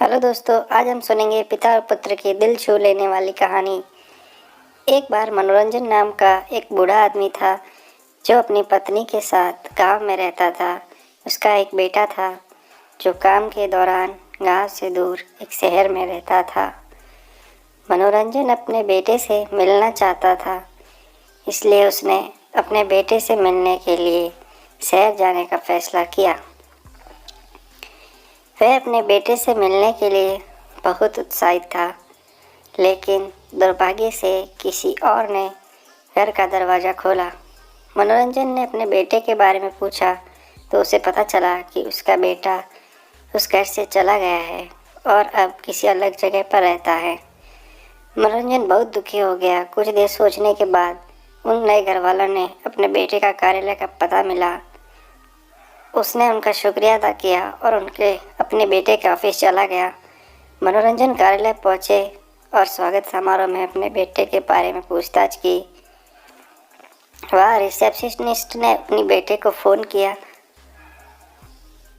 Hello दोस्तों, आज हम सुनेंगे पिता और पुत्र की दिल छू लेने वाली कहानी। एक बार मनोरंजन नाम का एक बूढ़ा आदमी था जो अपनी पत्नी के साथ गांव में रहता था। उसका एक बेटा था जो काम के दौरान गांव से दूर एक शहर में रहता था। मनोरंजन अपने बेटे से मिलना चाहता था, इसलिए उसने अपने बेटे से मिलने के लिए शहर जाने का फैसला किया। वह अपने बेटे से मिलने के लिए बहुत उत्साहित था, लेकिन दुर्भाग्य से किसी और ने घर का दरवाज़ा खोला। मनोरंजन ने अपने बेटे के बारे में पूछा तो उसे पता चला कि उसका बेटा उस घर से चला गया है और अब किसी अलग जगह पर रहता है। मनोरंजन बहुत दुखी हो गया। कुछ देर सोचने के बाद उन नए घर वालों ने अपने बेटे का कार्यालय का पता मिला। उसने उनका शुक्रिया अदा किया और उनके अपने बेटे के ऑफिस चला गया। मनोरंजन कार्यालय पहुंचे और स्वागत समारोह में अपने बेटे के बारे में पूछताछ की। वह रिसेप्शनिस्ट ने अपने बेटे को फ़ोन किया,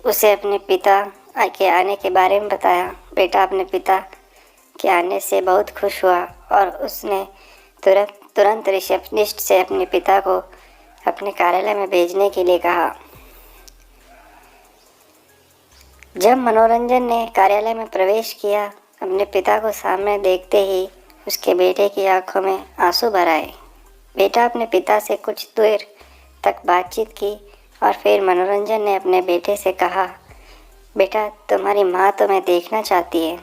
उसे अपने पिता के आने के बारे में बताया। बेटा अपने पिता के आने से बहुत खुश हुआ और उसने तुरंत रिसेप्शनिस्ट से अपने पिता को अपने कार्यालय में भेजने के लिए कहा। जब मनोरंजन ने कार्यालय में प्रवेश किया, अपने पिता को सामने देखते ही उसके बेटे की आंखों में आंसू भर आए। बेटा अपने पिता से कुछ देर तक बातचीत की और फिर मनोरंजन ने अपने बेटे से कहा, बेटा तुम्हारी माँ तुम्हें देखना चाहती है,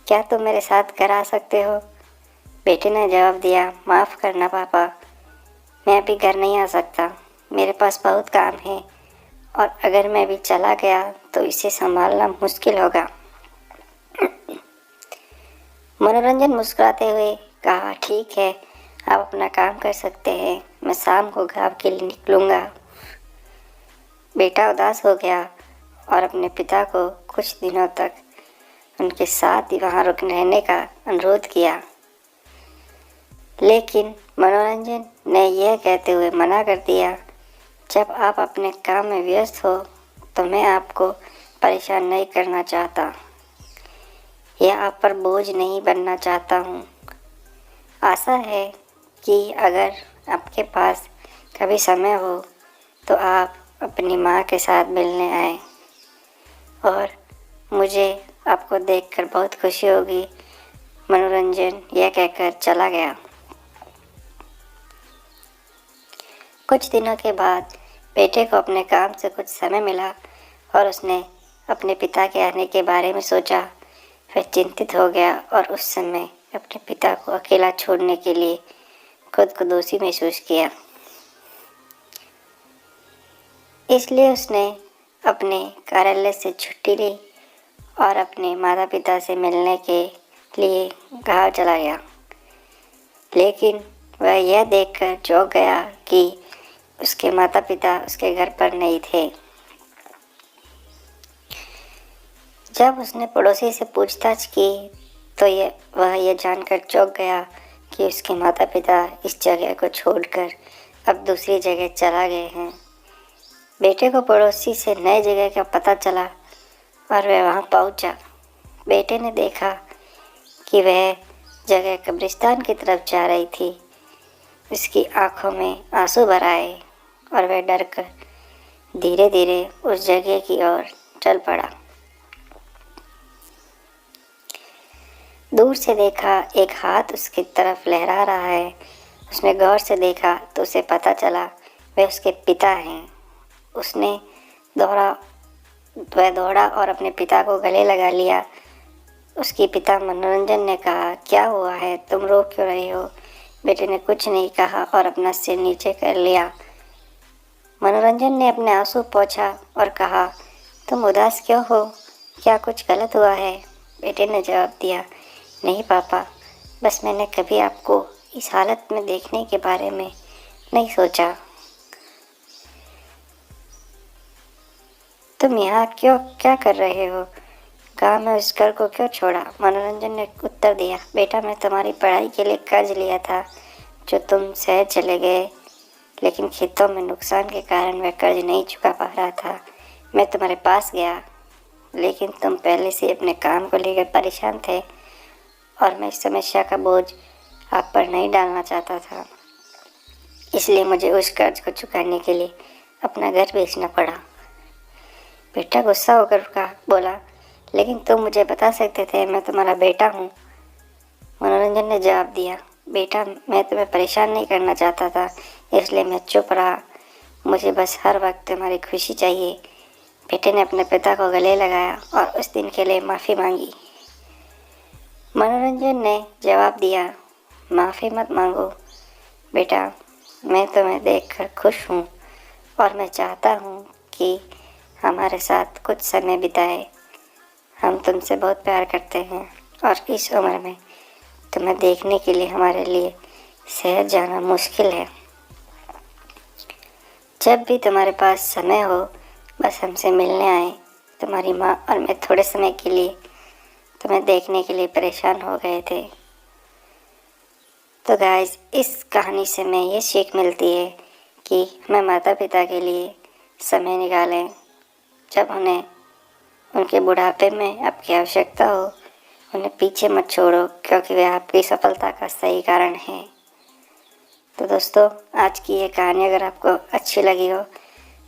क्या तुम मेरे साथ घर आ सकते हो? बेटे ने जवाब दिया, माफ़ करना पापा, मैं अभी घर नहीं आ सकता, मेरे पास बहुत काम है और अगर मैं भी चला गया तो इसे संभालना मुश्किल होगा। मनोरंजन मुस्कुराते हुए कहा, ठीक है, आप अपना काम कर सकते हैं, मैं शाम को गाँव के लिए निकलूँगा। बेटा उदास हो गया और अपने पिता को कुछ दिनों तक उनके साथ ही वहाँ रहने का अनुरोध किया, लेकिन मनोरंजन ने यह कहते हुए मना कर दिया, जब आप अपने काम में व्यस्त हो तो मैं आपको परेशान नहीं करना चाहता या आप पर बोझ नहीं बनना चाहता हूँ। आशा है कि अगर आपके पास कभी समय हो तो आप अपनी माँ के साथ मिलने आए और मुझे आपको देखकर बहुत खुशी होगी। मनोरंजन यह कहकर चला गया। कुछ दिनों के बाद बेटे को अपने काम से कुछ समय मिला और उसने अपने पिता के आने के बारे में सोचा। वह चिंतित हो गया और उस समय अपने पिता को अकेला छोड़ने के लिए खुद को दोषी महसूस किया। इसलिए उसने अपने कार्यालय से छुट्टी ली और अपने माता पिता से मिलने के लिए गाँव चला गया। लेकिन वह यह देखकर चौंक गया कि उसके माता पिता उसके घर पर नहीं थे। जब उसने पड़ोसी से पूछताछ की तो वह यह जानकर चौंक गया कि उसके माता पिता इस जगह को छोड़कर अब दूसरी जगह चला गए हैं। बेटे को पड़ोसी से नए जगह का पता चला और वह वहां पहुंचा। बेटे ने देखा कि वह जगह कब्रिस्तान की तरफ जा रही थी। उसकी आंखों में आंसू भर आए और वह डरकर धीरे धीरे उस जगह की ओर चल पड़ा। दूर से देखा एक हाथ उसकी तरफ लहरा रहा है। उसने गौर से देखा तो उसे पता चला वह उसके पिता हैं। वह दौड़ा और अपने पिता को गले लगा लिया। उसके पिता मनोरंजन ने कहा, क्या हुआ है, तुम रो क्यों रहे हो? बेटे ने कुछ नहीं कहा और अपना सिर नीचे कर लिया। मनोरंजन ने अपने आंसू पोंछा और कहा, तुम उदास क्यों हो, क्या कुछ गलत हुआ है? बेटे ने जवाब दिया, नहीं पापा, बस मैंने कभी आपको इस हालत में देखने के बारे में नहीं सोचा। तुम यहाँ क्या कर रहे हो? गाँव में उस घर को क्यों छोड़ा? मनोरंजन ने उत्तर दिया, बेटा मैं तुम्हारी पढ़ाई के लिए कर्ज लिया था जो तुम शहर चले गए, लेकिन खेतों में नुकसान के कारण वह कर्ज नहीं चुका पा रहा था। मैं तुम्हारे पास गया लेकिन तुम पहले से अपने काम को लेकर परेशान थे और मैं इस समस्या का बोझ आप पर नहीं डालना चाहता था, इसलिए मुझे उस कर्ज को चुकाने के लिए अपना घर बेचना पड़ा। बेटा गुस्सा होकर बोला, लेकिन तुम मुझे बता सकते थे, मैं तुम्हारा बेटा हूँ। मनोरंजन ने जवाब दिया, बेटा मैं तुम्हें परेशान नहीं करना चाहता था, इसलिए मैं चुप रहा। मुझे बस हर वक्त तुम्हारी खुशी चाहिए। बेटे ने अपने पिता को गले लगाया और उस दिन के लिए माफ़ी मांगी। मनोरंजन ने जवाब दिया, माफ़ी मत मांगो बेटा, मैं तुम्हें देखकर खुश हूँ और मैं चाहता हूँ कि हमारे साथ कुछ समय बिताए। हम तुमसे बहुत प्यार करते हैं और इस उम्र में तुम्हें देखने के लिए हमारे लिए शहर जाना मुश्किल है। जब भी तुम्हारे पास समय हो बस हमसे मिलने आए। तुम्हारी माँ और मैं थोड़े समय के लिए तुम्हें देखने के लिए परेशान हो गए थे। तो गाइस, इस कहानी से हमें ये सीख मिलती है कि हमें माता पिता के लिए समय निकालें। जब उन्हें उनके बुढ़ापे में आपकी आवश्यकता हो, उन्हें पीछे मत छोड़ो, क्योंकि वे आपकी सफलता का सही कारण हैं। तो दोस्तों, आज की ये कहानी अगर आपको अच्छी लगी हो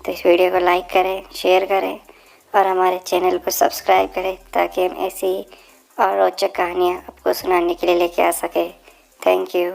तो इस वीडियो को लाइक करें, शेयर करें और हमारे चैनल को सब्सक्राइब करें, ताकि हम ऐसी और रोचक कहानियाँ आपको सुनाने के लिए लेके आ सकें। Thank you.